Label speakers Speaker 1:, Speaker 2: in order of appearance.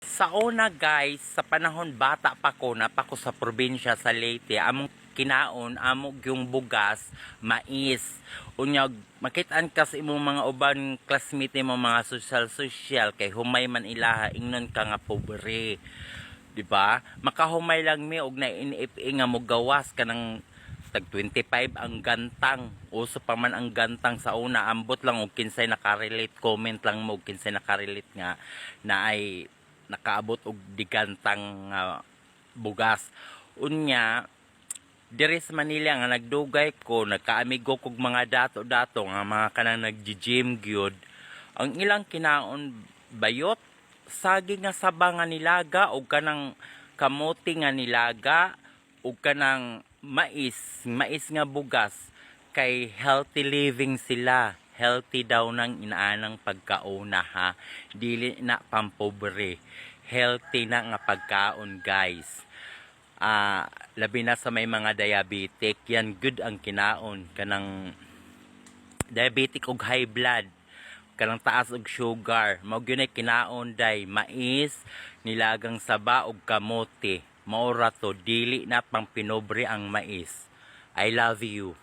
Speaker 1: Sa una guys, sa panahon bata pa ko, napako sa probinsya sa Leyte, among kinaon, amog yung bugas, mais. Unyag, makitaan ka sa imong mga uban classmate mo mga social kay humay man ilaha, ingnon ka nga pobre. Diba? Makahumay lang mi, og na iniipi nga mo gawas ka ng tag 25 ang gantang. Uso pa man ang gantang sa una, ambot lang og kinsay nakarelate, comment lang mo og kinsay nakarelate nga na ay nakaabot og digantang bugas. Unya diri sa Manila nga nagdugay ko, nagkaamigo kog mga dato-dato nga mga kanang nagji-gym gyud. Ang ilang kinaon bayot saging nga saba nga nilaga o kanang kamote nga nilaga o kanang mais nga bugas, kay healthy living sila. Healthy daw nang inaanang pagkauna ha. Dili na pampobre. Healthy na nga pagkaon guys. Labi na sa may mga diabetic, yan good ang kinaon. Kanang diabetic og high blood, kanang taas og sugar, mao gyud ay kinaon day mais, nilagang saba og kamote. Maura to, dili na pang pinobre ang mais. I love you.